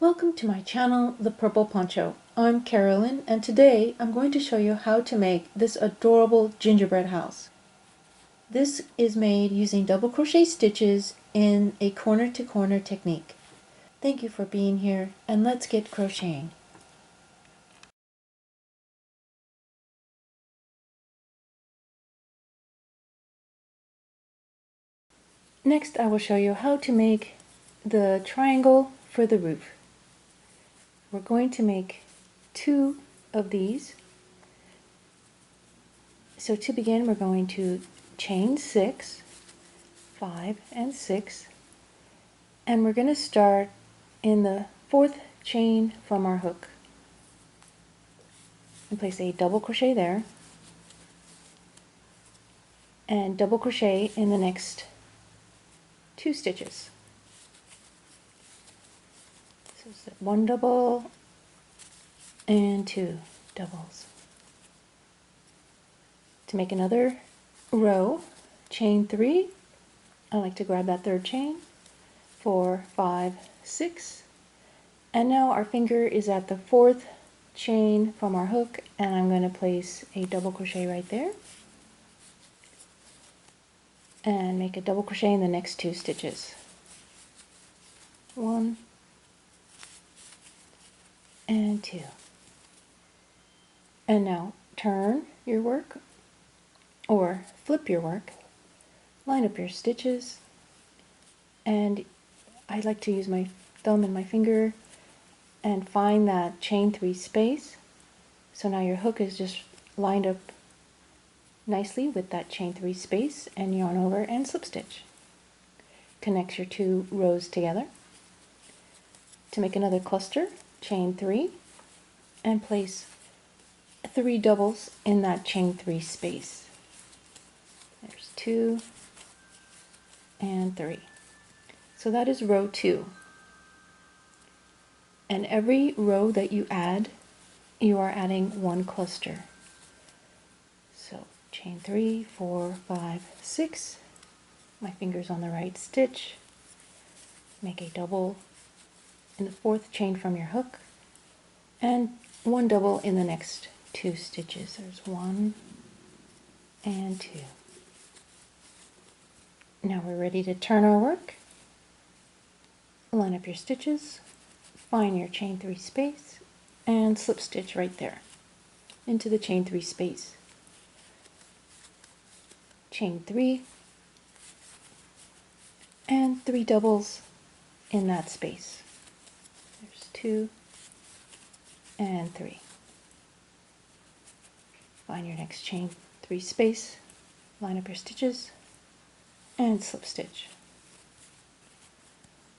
Welcome to my channel, The Purple Poncho. I'm Carolyn, and today I'm going to show you how to make this adorable gingerbread house. This is made using double crochet stitches in a corner-to-corner technique. Thank you for being here, and let's get crocheting. Next, I will show you how to make the triangle for the roof. We're going to make 2 of these. So to begin, we're going to chain 6, 5, and 6, and we're going to start in the 4th chain from our hook and place a double crochet there and double crochet in the next 2 stitches. So it's 1 double and 2 doubles. To make another row, chain 3. I like to grab that 3rd chain, 4, 5, 6, and now our finger is at the 4th chain from our hook, and I'm going to place a double crochet right there and make a double crochet in the next 2 stitches. 1 and 2. And now turn your work or flip your work, line up your stitches, and I like to use my thumb and my finger and find that chain 3 space. So now your hook is just lined up nicely with that chain 3 space, and yarn over and slip stitch. Connect your 2 rows together. To make another cluster, chain 3 and place 3 doubles in that chain 3 space. There's 2 and 3. So that is row 2. And every row that you add, you are adding 1 cluster. So chain 3, 4, 5, 6. My finger's on the right stitch. Make a double in the 4th chain from your hook and 1 double in the next 2 stitches. There's 1 and 2. Now we're ready to turn our work. Line up your stitches, find your chain 3 space, and slip stitch right there into the chain 3 space. Chain 3 and 3 doubles in that space. There's 2 and 3. Find your next chain 3 space, line up your stitches, and slip stitch.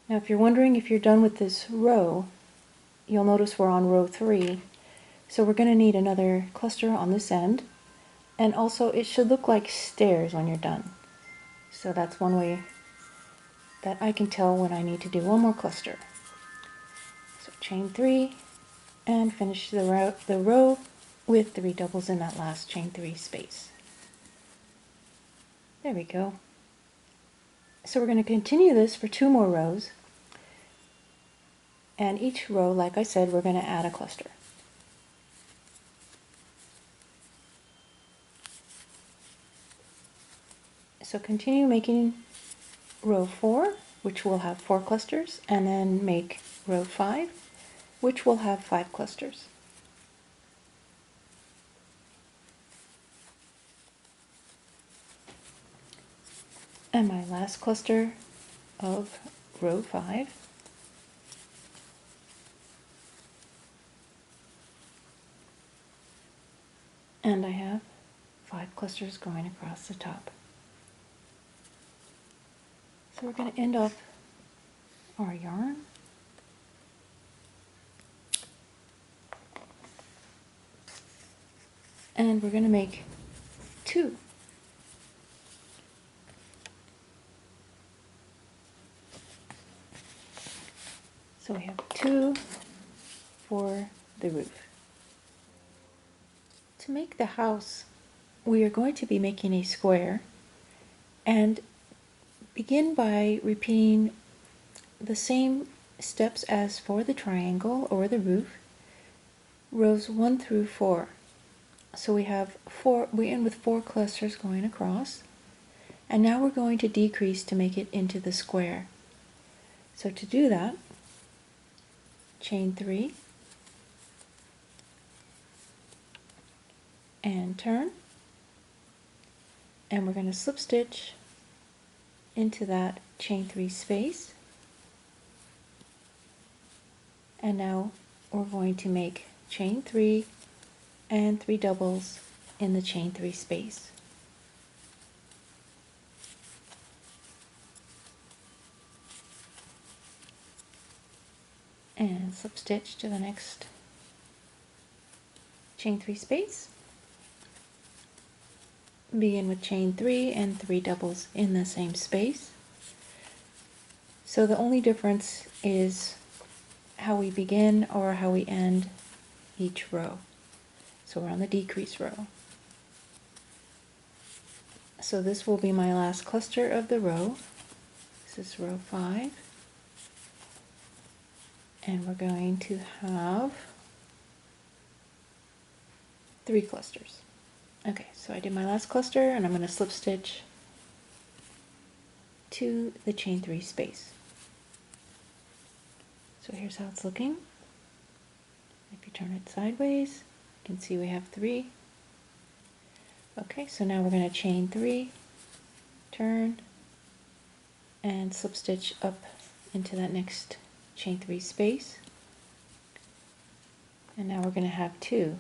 Now if you're wondering if you're done with this row, you'll notice we're on row 3, so we're going to need another cluster on this end, and also it should look like stairs when you're done. So that's one way that I can tell when I need to do one more cluster. So chain 3 and finish the row with 3 doubles in that last chain 3 space. There we go. So we're going to continue this for 2 more rows, and each row, like I said, we're going to add a cluster. So continue making row 4, which will have 4 clusters, and then make row 5, which will have 5 clusters. And my last cluster of row 5. And I have 5 clusters going across the top. So we're going to end off our yarn. And we're going to make 2. So we have 2 for the roof. To make the house, we are going to be making a square, and begin by repeating the same steps as for the triangle or the roof, rows 1 through 4. So we have 4, we end with 4 clusters going across, and now we're going to decrease to make it into the square. So to do that, chain 3 and turn, and we're going to slip stitch into that chain 3 space, and now we're going to make chain 3 and 3 doubles in the chain 3 space. And slip stitch to the next chain 3 space. Begin with chain 3 and 3 doubles in the same space. So the only difference is how we begin or how we end each row. So we're on the decrease row. So this will be my last cluster of the row. This is row 5. And we're going to have 3 clusters. Okay, so I did my last cluster and I'm going to slip stitch to the chain 3 space. So here's how it's looking. If you turn it sideways, you can see we have 3. Okay, so now we're going to chain 3, turn, and slip stitch up into that next chain 3 space. And now we're going to have 2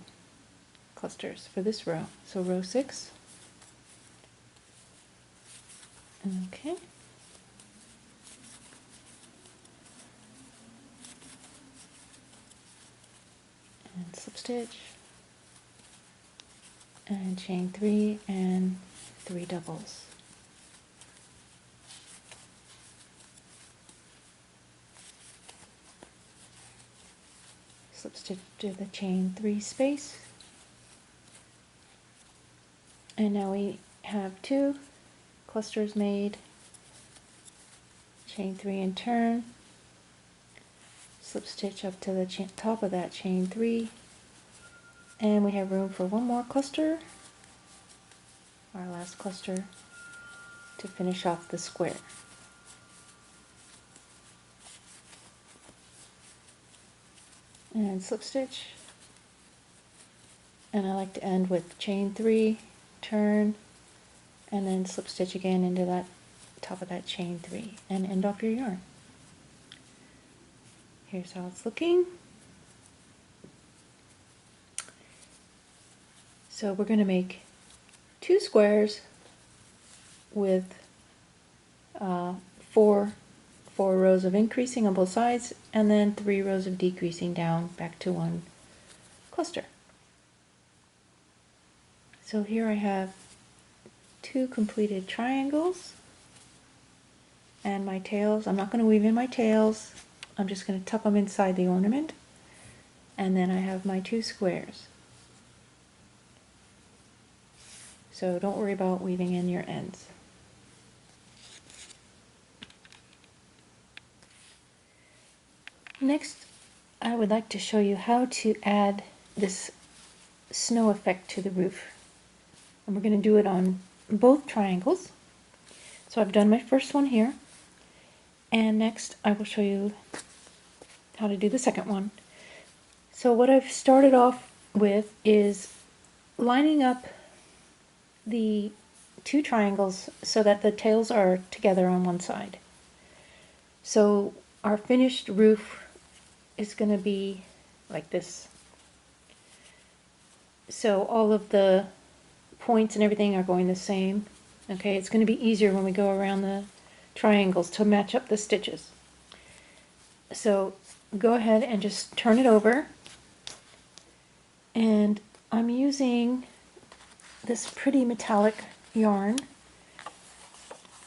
clusters for this row. So row 6. Okay. And slip stitch and chain 3 and 3 doubles. Slip stitch to the chain 3 space, and now we have 2 clusters made. Chain 3 and turn, slip stitch up to the top of that chain 3, and we have room for one more cluster, our last cluster, to finish off the square. And slip stitch, and I like to end with chain 3, turn, and then slip stitch again into that top of that chain 3 and end off your yarn. Here's how it's looking. So we're going to make 2 squares with 4 rows of increasing on both sides, and then 3 rows of decreasing down back to 1 cluster. So here I have 2 completed triangles and my tails. I'm not going to weave in my tails, I'm just going to tuck them inside the ornament, and then I have my 2 squares. So don't worry about weaving in your ends. Next, I would like to show you how to add this snow effect to the roof. And we're going to do it on both triangles. So I've done my first one here, and next I will show you how to do the second one. So what I've started off with is lining up the 2 triangles so that the tails are together on one side. So our finished roof is going to be like this. So all of the points and everything are going the same. Okay, it's going to be easier when we go around the triangles to match up the stitches. So go ahead and just turn it over, and I'm using this pretty metallic yarn.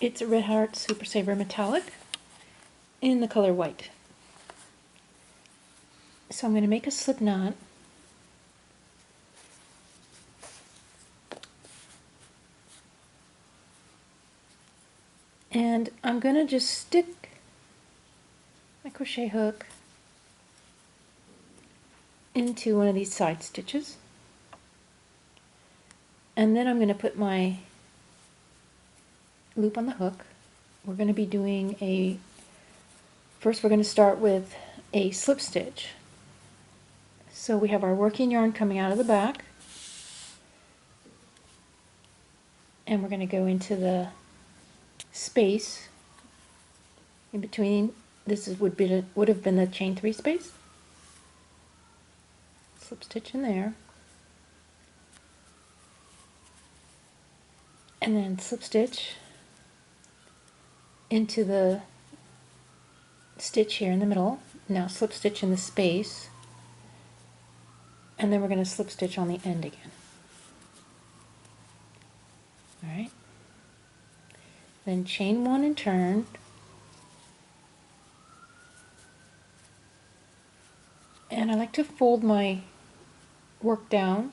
It's a Red Heart Super Saver Metallic in the color white. So I'm going to make a slip knot, and I'm going to just stick my crochet hook into one of these side stitches, and then I'm going to put my loop on the hook. We're going to be doing first we're going to start with a slip stitch. So we have our working yarn coming out of the back, and we're going to go into the space in between. This would have been the chain 3 space. Slip stitch in there, and then slip stitch into the stitch here in the middle. Now slip stitch in the space, and then we're going to slip stitch on the end again. Alright, then chain 1 and turn, and I like to fold my work down,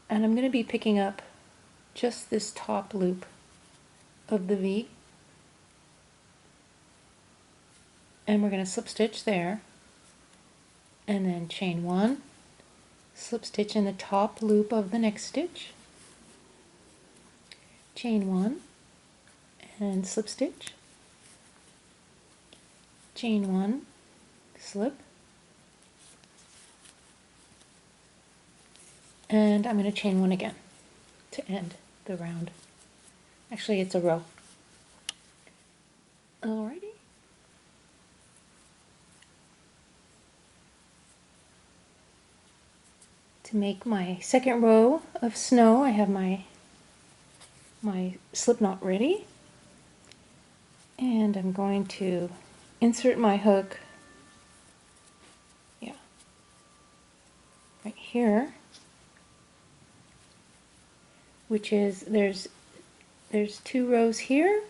and I'm going to be picking up just this top loop of the V, and we're going to slip stitch there, and then chain 1, slip stitch in the top loop of the next stitch, chain 1 and slip stitch, chain 1, slip, and I'm going to chain 1 again to end the round. Actually, it's a row. Alrighty. To make my second row of snow, I have my slip knot ready, and I'm going to insert my hook, right here, which is there's 2 rows here.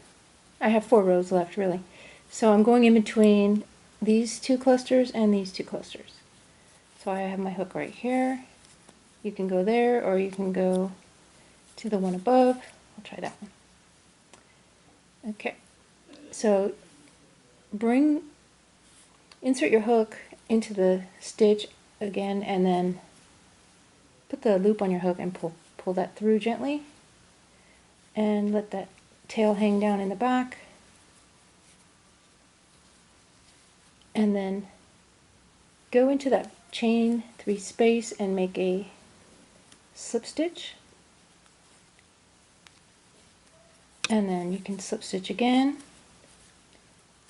I have 4 rows left really, so I'm going in between these 2 clusters and these 2 clusters. So I have my hook right here. You can go there, or you can go to the one above. I'll try that one. Okay, so insert your hook into the stitch again, and then put the loop on your hook and pull that through gently, and let that tail hang down in the back, and then go into that chain 3 space and make a slip stitch, and then you can slip stitch again,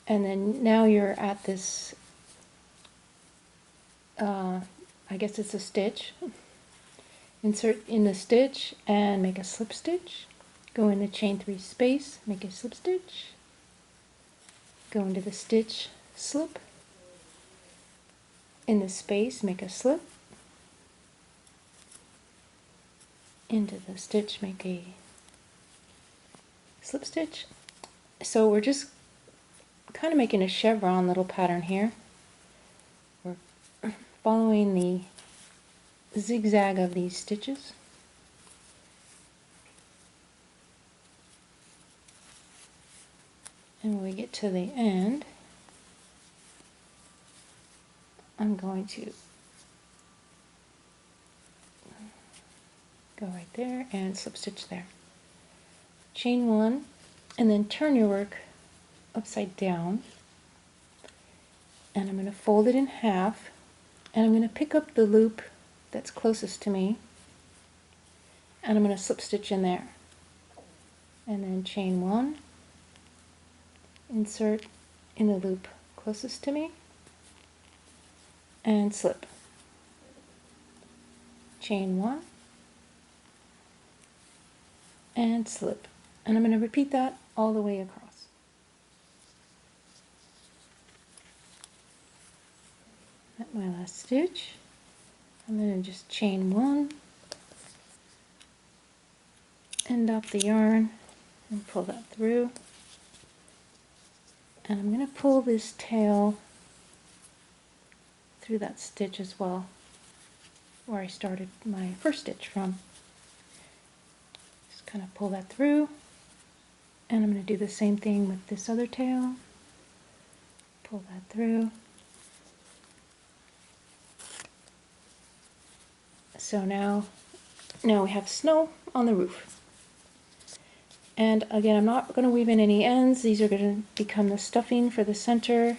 and then now you're at this I guess it's a stitch. Insert in the stitch and make a slip stitch, go in the chain 3 space, make a slip stitch, go into the stitch, slip, in the space make a slip, into the stitch make a slip stitch. So we're just kind of making a chevron little pattern here. We're following the zigzag of these stitches. And when we get to the end, I'm going to go right there and slip stitch there. Chain 1, and then turn your work upside down, and I'm going to fold it in half, and I'm going to pick up the loop that's closest to me, and I'm going to slip stitch in there, and then chain 1, insert in the loop closest to me, and slip, chain 1, and slip, and I'm going to repeat that all the way across. At my last stitch, I'm going to just chain 1, end up the yarn, and pull that through, and I'm going to pull this tail through that stitch as well, where I started my first stitch from. Just kind of pull that through, and I'm going to do the same thing with this other tail. Pull that through. So now we have snow on the roof. And again, I'm not going to weave in any ends. These are going to become the stuffing for the center.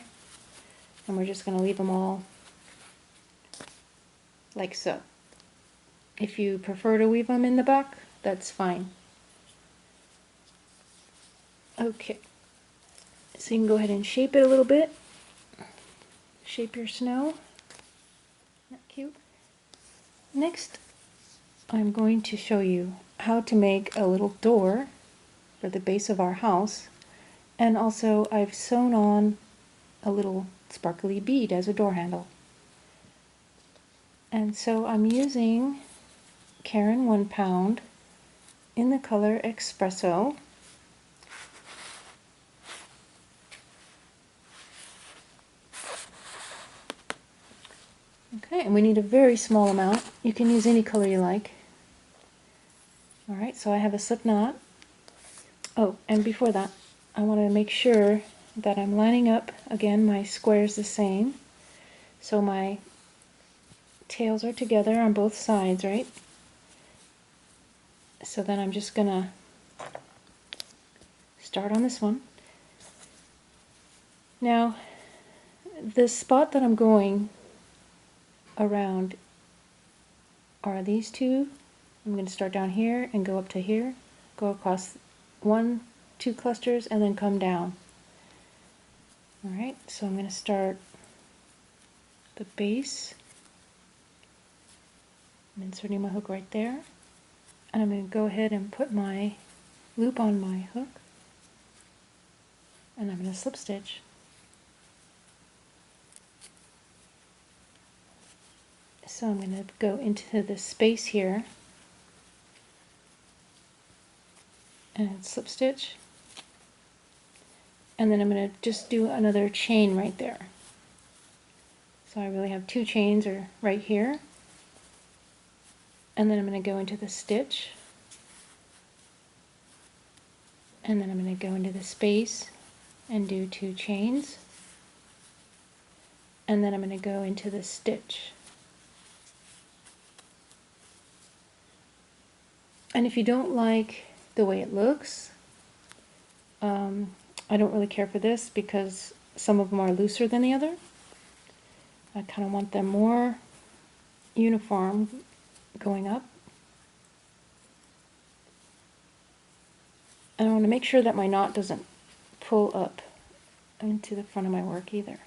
And we're just going to leave them all like so. If you prefer to weave them in the back, that's fine. Okay, so you can go ahead and shape it a little bit. Shape your snow. Isn't that cute? Next, I'm going to show you how to make a little door for the base of our house. And also, I've sewn on a little sparkly bead as a door handle. And so I'm using Caron 1 pound in the color Espresso. Okay, and we need a very small amount. You can use any color you like. Alright, so I have a slip knot. Oh, and before that, I want to make sure that I'm lining up, again, my squares the same. So my tails are together on both sides, right? So then I'm just gonna start on this one. Now, the spot that I'm going around are these two. I'm going to start down here and go up to here, go across 1, 2 clusters, and then come down. Alright, so I'm going to start the base. I'm inserting my hook right there, and I'm going to go ahead and put my loop on my hook, and I'm going to slip stitch. So I'm going to go into this space here and slip stitch, and then I'm going to just do another chain right there. So I really have 2 chains right here, and then I'm going to go into the stitch, and then I'm going to go into the space and do 2 chains, and then I'm going to go into the stitch. And if you don't like the way it looks, I don't really care for this because some of them are looser than the other. I kind of want them more uniform going up. And I want to make sure that my knot doesn't pull up into the front of my work either.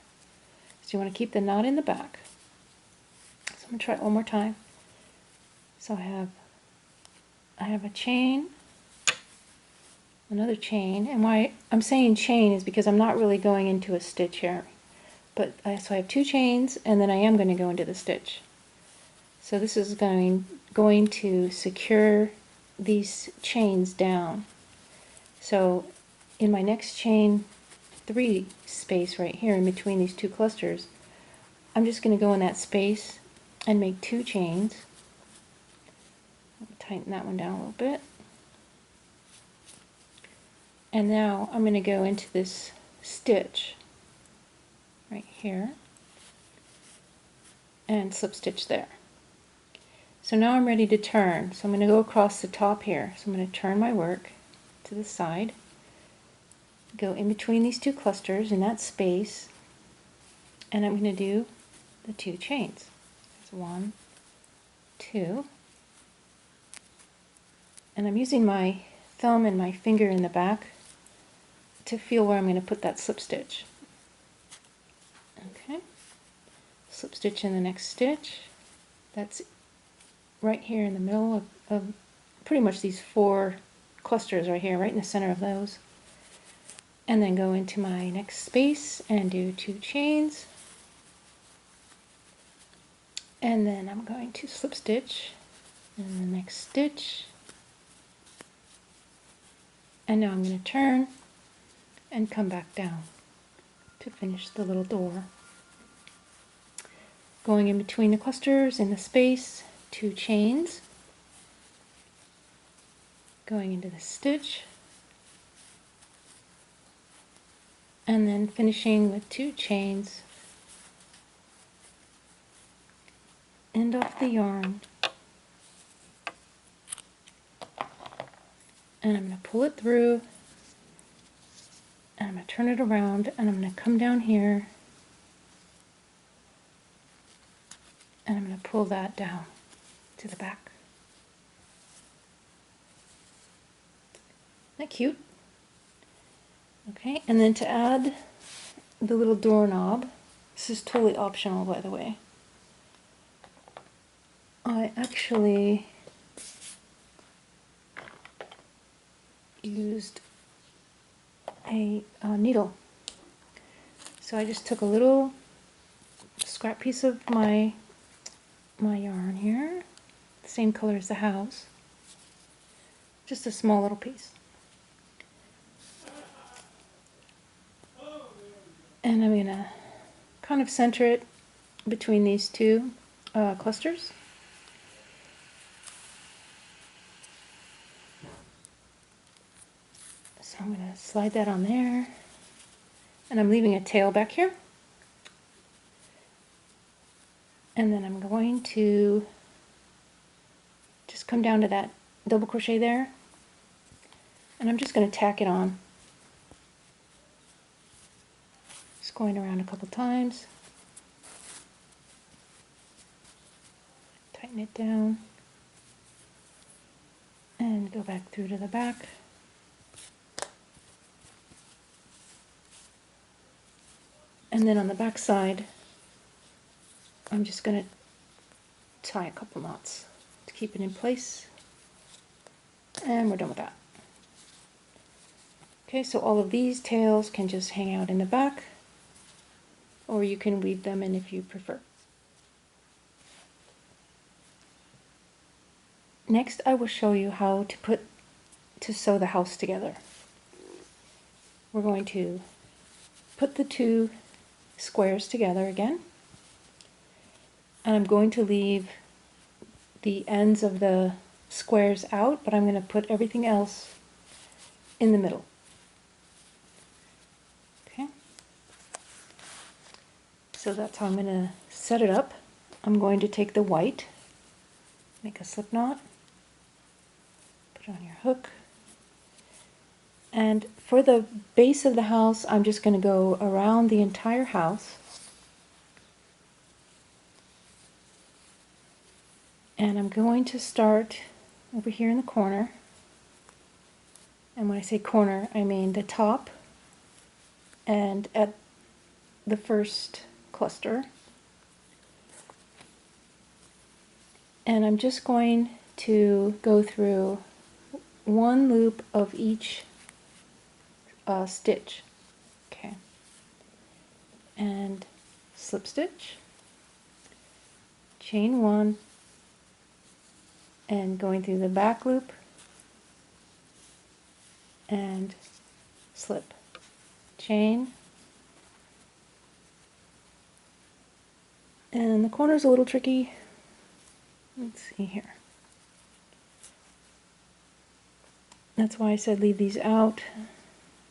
So you want to keep the knot in the back. So I'm going to try it one more time. So I have a chain, another chain, and why I'm saying chain is because I'm not really going into a stitch here. But so I have 2 chains, and then I am going to go into the stitch. So this is going to secure these chains down. So in my next chain 3 space right here in between these 2 clusters, I'm just going to go in that space and make 2 chains. Tighten that one down a little bit. And now I'm going to go into this stitch right here and slip stitch there. So now I'm ready to turn. So I'm going to go across the top here. So I'm going to turn my work to the side, go in between these 2 clusters in that space, and I'm going to do the 2 chains. There's 1, 2, and I'm using my thumb and my finger in the back to feel where I'm going to put that slip stitch. Okay, slip stitch in the next stitch. That's right here in the middle of pretty much these 4 clusters right here, right in the center of those. And then go into my next space and do 2 chains. And then I'm going to slip stitch in the next stitch. And now I'm going to turn and come back down to finish the little door. Going in between the clusters in the space, 2 chains. Going into the stitch. and then finishing with 2 chains, end off the yarn, and I'm going to pull it through, and I'm going to turn it around, and I'm going to come down here, and I'm going to pull that down to the back. Isn't that cute? Okay, and then to add the little doorknob, this is totally optional, by the way. I actually used a needle. So I just took a little scrap piece of my yarn here, the same color as the house, just a small little piece. And I'm gonna kind of center it between these two clusters. So I'm gonna slide that on there, and I'm leaving a tail back here. And then I'm going to just come down to that double crochet there, and I'm just going to tack it on. Just going around a couple times. Tighten it down. And go back through to the back. And then on the back side, I'm just going to tie a couple knots to keep it in place. And we're done with that. Okay, so all of these tails can just hang out in the back, or you can weave them in if you prefer. Next, I will show you how to sew the house together. We're going to put the 2 squares together again, and I'm going to leave the ends of the squares out, but I'm going to put everything else in the middle. Okay, so that's how I'm going to set it up. I'm going to take the white, make a slip knot, put it on your hook, and for the base of the house I'm just going to go around the entire house. And I'm going to start over here in the corner. And when I say corner, I mean the top and at the first cluster. And I'm just going to go through 1 loop of each stitch. Okay. And slip stitch, chain 1, and going through the back loop and slip, chain, and the corner's a little tricky. Let's see here. That's why I said leave these out.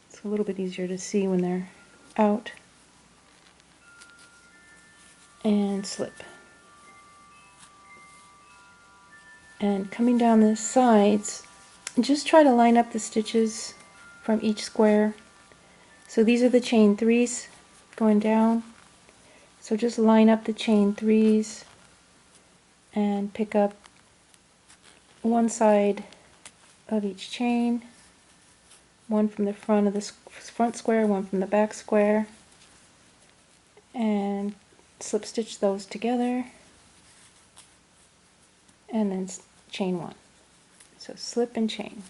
It's a little bit easier to see when they're out. And slip. And coming down the sides, just try to line up the stitches from each square. So these are the chain 3s going down. So just line up the chain 3s and pick up one side of each chain, one from the front of the front square, one from the back square, and slip stitch those together, and then chain 1. So slip and chain.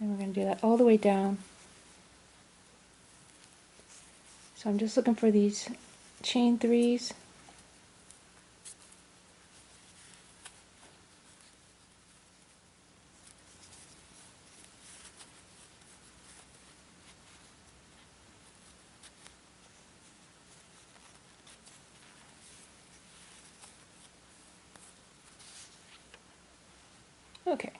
And we're going to do that all the way down. So I'm just looking for these chain 3s. Okay.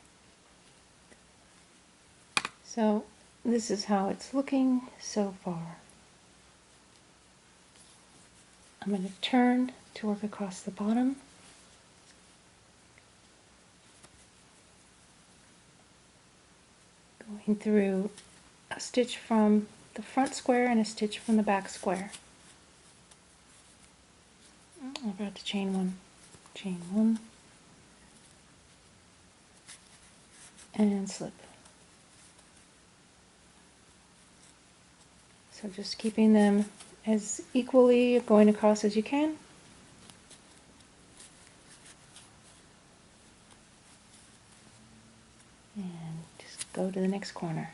So this is how it's looking so far. I'm going to turn to work across the bottom. Going through a stitch from the front square and a stitch from the back square. I forgot to chain one, and slip. So just keeping them as equally going across as you can. And just go to the next corner.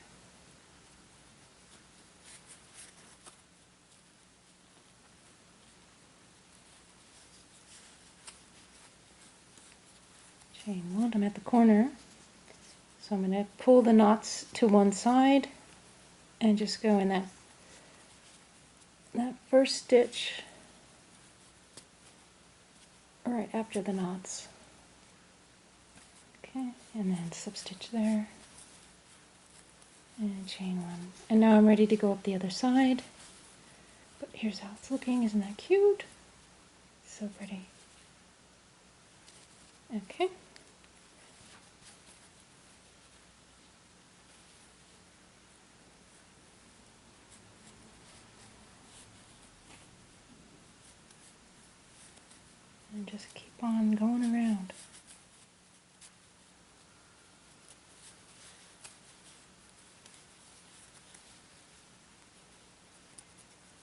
Chain one, I'm at the corner. So I'm going to pull the knots to one side and just go in that first stitch right after the knots. Okay, and then slip stitch there and chain one. And now I'm ready to go up the other side. But here's how it's looking. Isn't that cute? So pretty. Okay. And just keep on going around.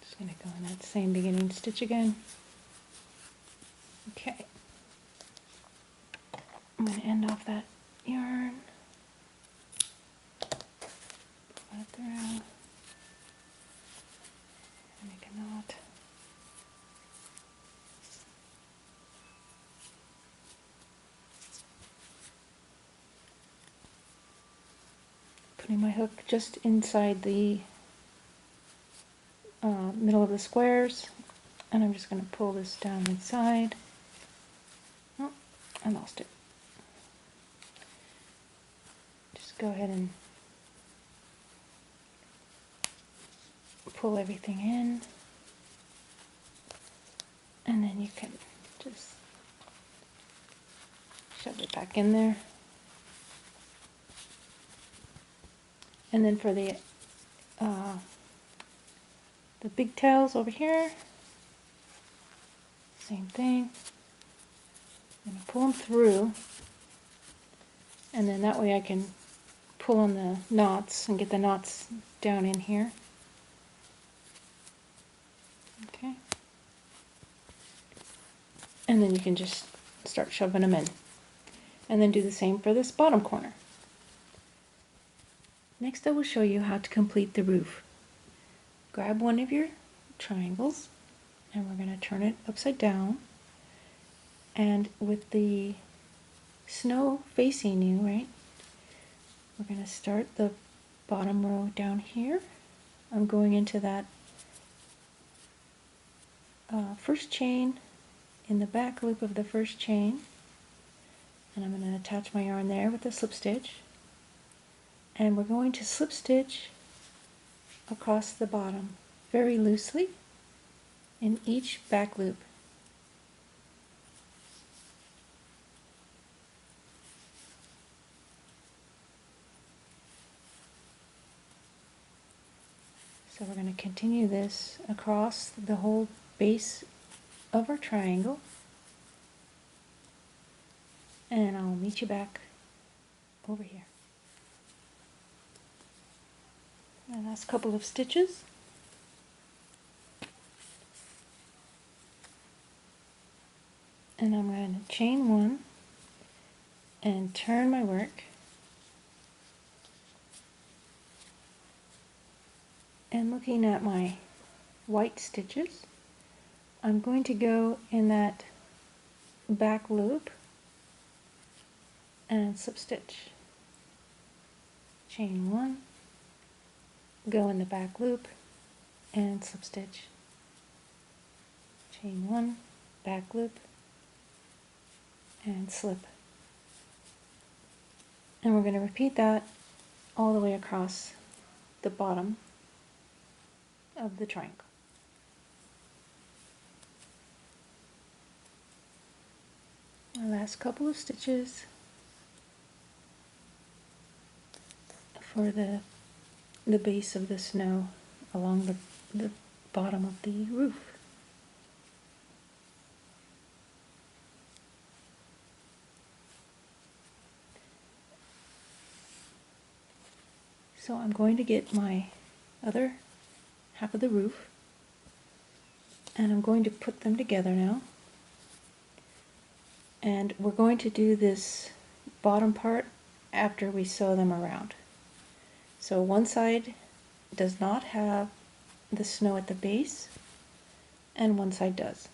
Just going to go in that same beginning stitch again. Okay. I'm going to end off that yarn. Pull that through. Make a knot. Putting my hook just inside the middle of the squares, and I'm just going to pull this down inside. Oh, I lost it. Just go ahead and pull everything in, and then you can just shove it back in there. And then for the pigtails over here, same thing. I'm going to pull them through, and then that way I can pull on the knots and get the knots down in here. Okay. And then you can just start shoving them in. And then do the same for this bottom corner. Next I will show you how to complete the roof. Grab one of your triangles, and we're going to turn it upside down. And with the snow facing you, right, we're going to start the bottom row down here. I'm going into that first chain in the back loop of the first chain, and I'm going to attach my yarn there with a slip stitch, and we're going to slip stitch across the bottom very loosely in each back loop. So we're going to continue this across the whole base of our triangle, and I'll meet you back over here. The last couple of stitches. And I'm going to chain one and turn my work, and looking at my white stitches, I'm going to go in that back loop and slip stitch. Chain one, go in the back loop and slip stitch. Chain one, back loop, and slip. And we're going to repeat that all the way across the bottom of the triangle. My last couple of stitches for the base of the snow along the bottom of the roof. So I'm going to get my other half of the roof and I'm going to put them together now. And we're going to do this bottom part after we sew them around. So one side does not have the snow at the base and one side does.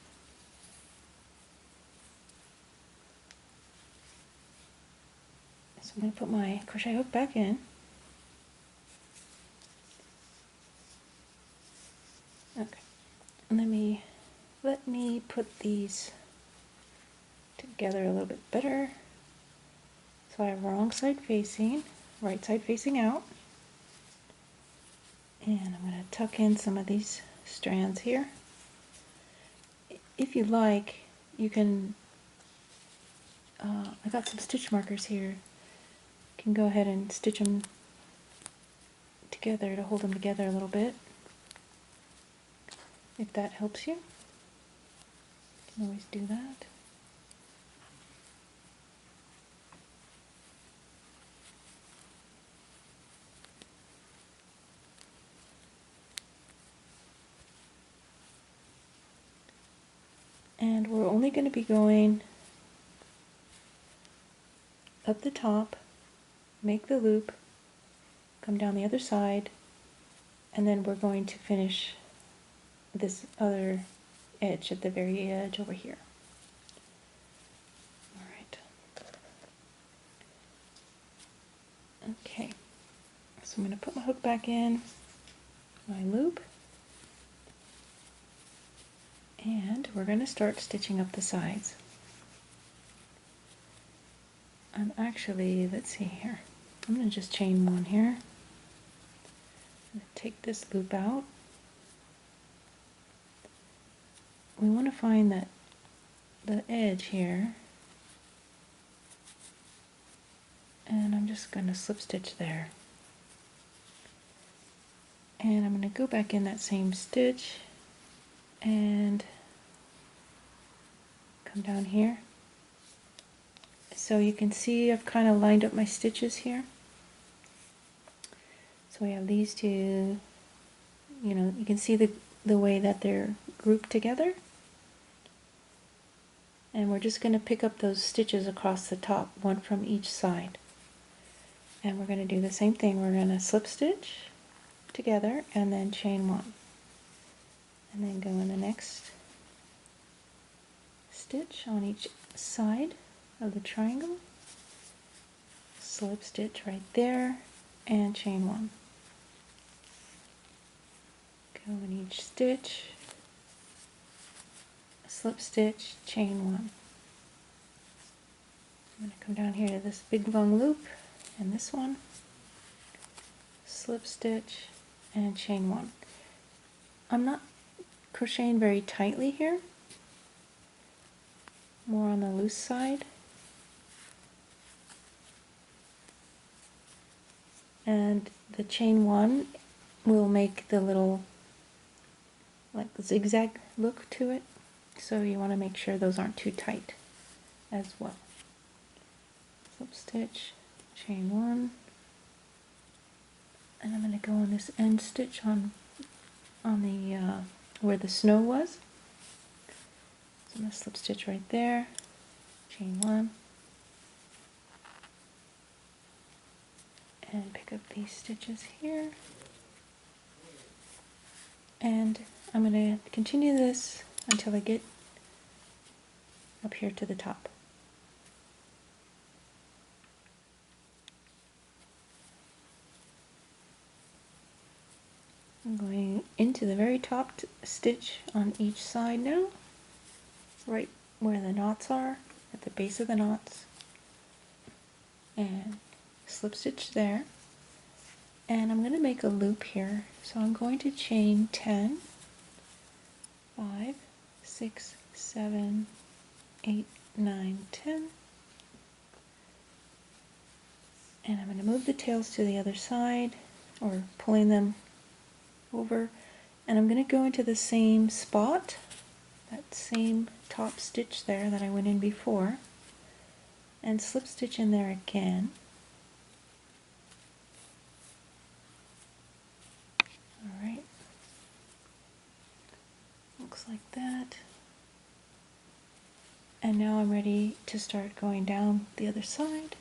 So I'm going to put my crochet hook back in. Okay, and let me put these together a little bit better. So I have wrong side facing, right side facing out. And I'm going to tuck in some of these strands here. If you like, you can, I got some stitch markers here. You can go ahead and stitch them together to hold them together a little bit. If that helps you, you can always do that. And we're only going to be going up the top, make the loop, come down the other side, and then we're going to finish this other edge at the very edge over here. Alright. Okay, so I'm going to put my hook back in, my loop, and we're going to start stitching up the sides. I'm actually, let's see here, I'm going to just chain one here. I'm going to take this loop out. We want to find that the edge here, and I'm just going to slip stitch there. And I'm going to go back in that same stitch and come down here. So you can see I've kind of lined up my stitches here. So we have these two, you know, you can see the way that they're grouped together. And we're just going to pick up those stitches across the top, one from each side. And we're going to do the same thing. We're going to slip stitch together and then chain one. And then go in the next stitch on each side of the triangle. Slip stitch right there and chain one. Go in each stitch, slip stitch, chain one. I'm going to come down here to this big long loop and this one, slip stitch and chain one. I'm not crocheting very tightly here, more on the loose side. And the chain one will make the little like zigzag look to it, so you want to make sure those aren't too tight as well. Slip stitch, chain one, and I'm going to go on this end stitch on the where the snow was. So I'm going to slip stitch right there, chain one, and pick up these stitches here. And I'm going to continue this until I get up here to the top. I'm going into the very top stitch on each side now, right where the knots are, at the base of the knots, and slip stitch there, And I'm going to make a loop here. So I'm going to chain 10, 5, 6, 7, 8, 9, 10. And I'm going to move the tails to the other side, or pulling them over. And I'm going to go into the same spot, that same top stitch there that I went in before, and slip stitch in there again. Alright, looks like that. And now I'm ready to start going down the other side.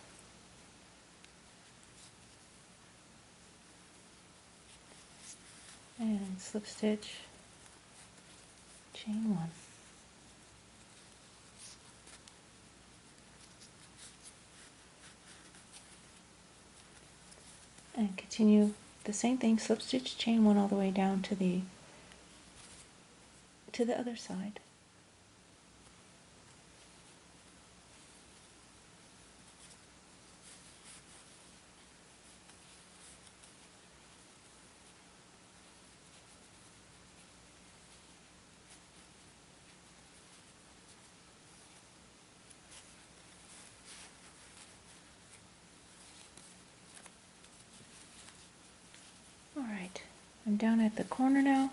And slip stitch, chain 1. And continue the same thing, slip stitch, chain 1 all the way down to the other side. Alright, I'm down at the corner now,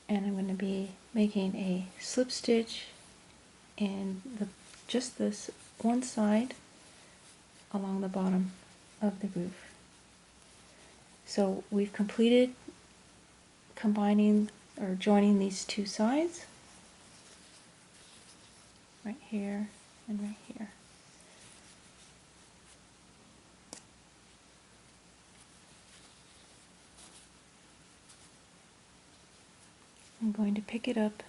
and I'm going to be making a slip stitch in just this one side along the bottom of the roof. So we've completed combining or joining these two sides, right here and right here. I'm going to pick it up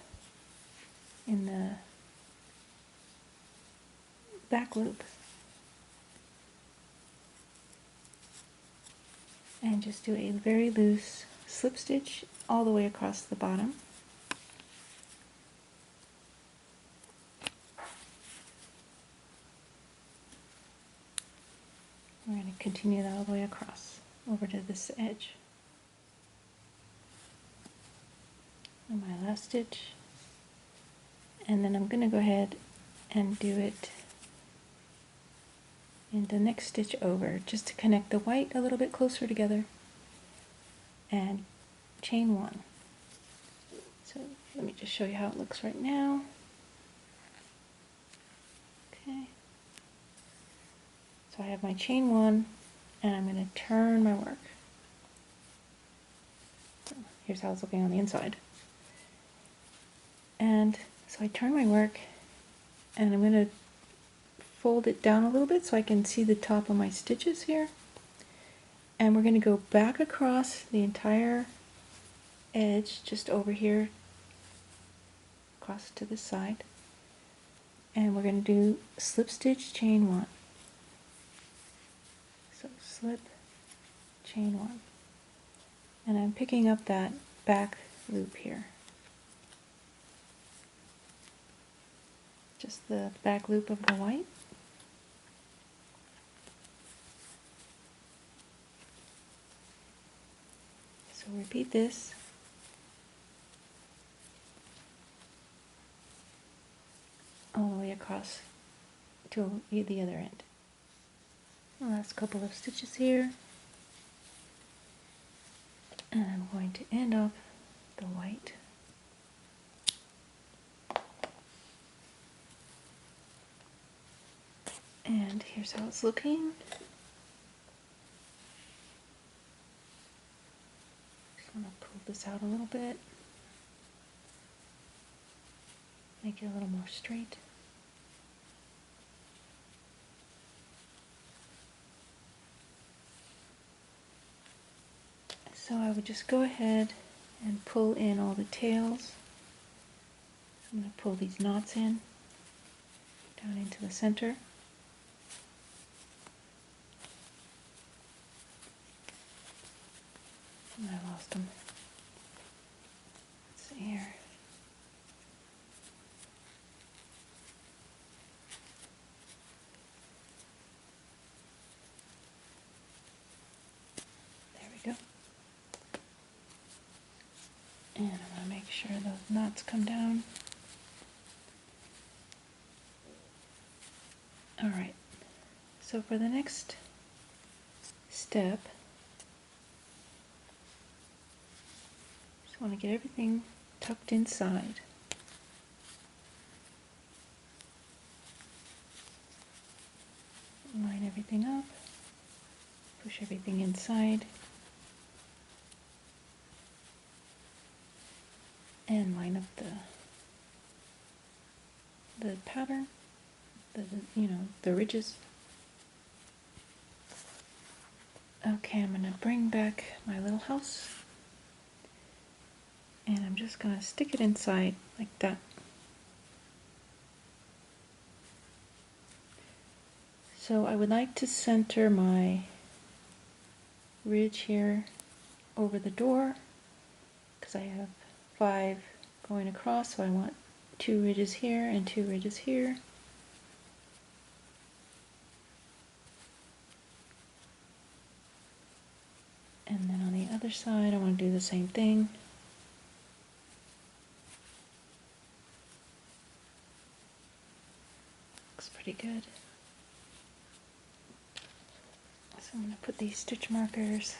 in the back loop and just do a very loose slip stitch all the way across the bottom. We're going to continue that all the way across over to this edge. And my last stitch, and then I'm going to go ahead and do it in the next stitch over, just to connect the white a little bit closer together, and chain 1. So let me just show you how it looks right now. Okay, so I have my chain 1, and I'm going to turn my work. So here's how it's looking on the inside. And so I turn my work, and I'm going to fold it down a little bit so I can see the top of my stitches here. And we're going to go back across the entire edge, just over here, across to this side. And we're going to do slip stitch, chain 1. So slip, chain 1. And I'm picking up that back loop here. Just the back loop of the white. So repeat this. All the way across to the other end. The last couple of stitches here. And I'm going to end up the white. And here's how it's looking. Just want to pull this out a little bit. Make it a little more straight. So I would just go ahead and pull in all the tails. I'm going to pull these knots in, down into the center. And I lost them. Let's see here. we go. And I want to make sure those knots come down. Alright, so for the next step, just want to get everything tucked inside. Line everything up, push everything inside, and line up the pattern, the ridges. Okay, I'm going to bring back my little house, and I'm just going to stick it inside like that. So I would like to center my ridge here over the door, because I have 5 going across, so I want 2 ridges here and 2 ridges here. And then on the other side, I want to do the same thing. Looks pretty good. So I'm going to put these stitch markers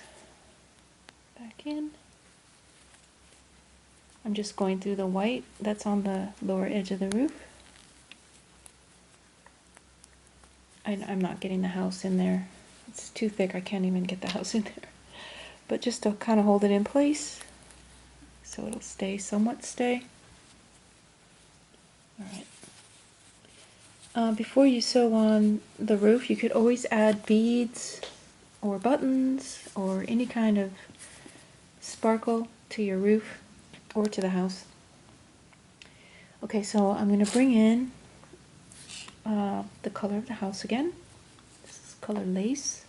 back in. I'm just going through the white that's on the lower edge of the roof. I'm not getting the house in there. It's too thick, I can't even get the house in there. But just to kind of hold it in place, so it'll somewhat stay. Alright. Before you sew on the roof, you could always add beads or buttons or any kind of sparkle to your roof or to the house. Okay, so I'm going to bring in the color of the house again. This is colored lace.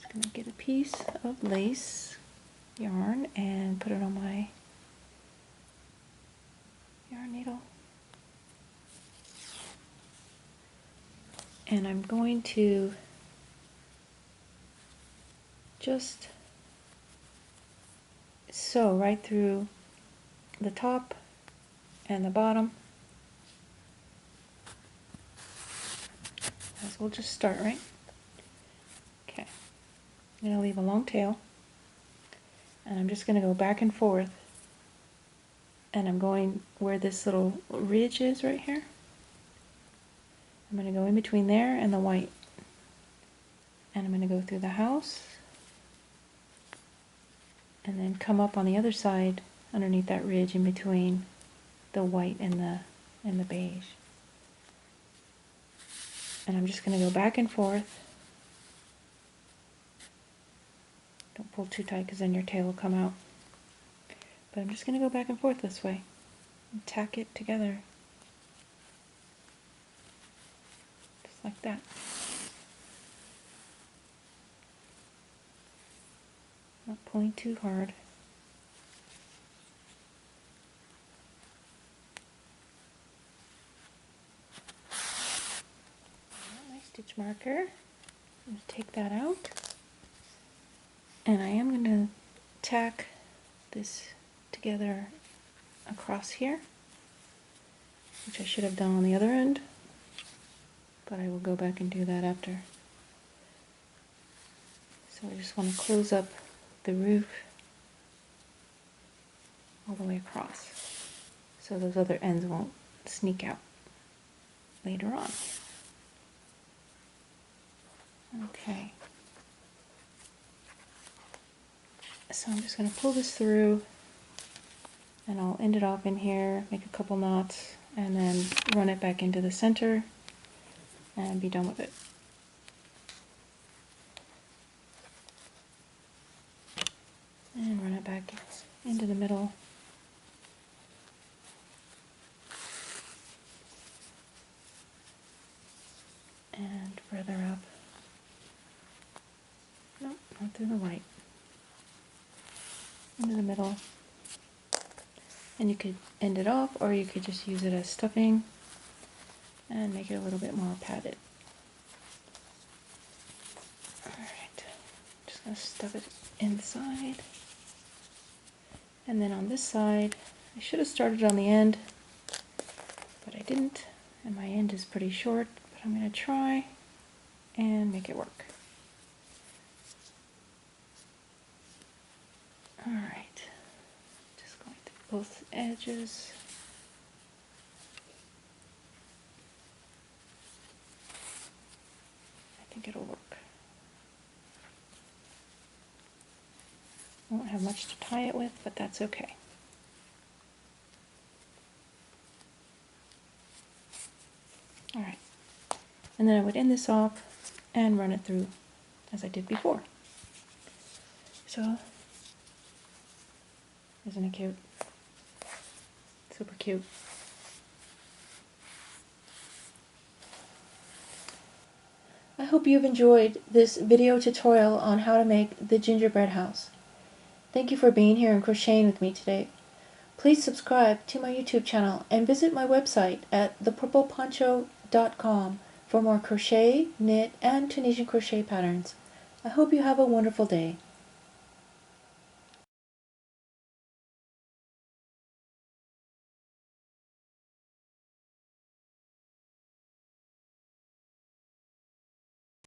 Just going to get a piece of lace yarn and put it on my yarn needle. And I'm going to just sew right through the top and the bottom. As we'll just start, right? Okay. I'm going to leave a long tail, and I'm just going to go back and forth, and I'm going where this little ridge is right here. I'm going to go in between there and the white, and I'm going to go through the house and then come up on the other side underneath that ridge in between the white and the beige. And I'm just going to go back and forth. Don't pull too tight because then your tail will come out. But I'm just going to go back and forth this way and tack it together. Just like that. Not pulling too hard. My stitch marker. I'm going to take that out. And I am going to tack this together across here, which I should have done on the other end, but I will go back and do that after. So I just want to close up the roof all the way across, so those other ends won't sneak out later on. Okay. So I'm just going to pull this through, and I'll end it off in here, make a couple knots, and then run it back into the center and be done with it. And run it back into the middle. And further up. Nope, not through the white. Into the middle. And you could end it off, or you could just use it as stuffing and make it a little bit more padded. Alright, just just going to stuff it inside. And then on this side, I should have started on the end, but I didn't, and my end is pretty short, but I'm going to try and make it work. Alright, just going to both edges. I think it'll work. I won't have much to tie it with, but that's okay. Alright, and then I would end this off and run it through as I did before. So, isn't it cute? Super cute. I hope you've enjoyed this video tutorial on how to make the gingerbread house. Thank you for being here and crocheting with me today. Please subscribe to my YouTube channel and visit my website at thepurpleponcho.com for more crochet, knit, and Tunisian crochet patterns. I hope you have a wonderful day.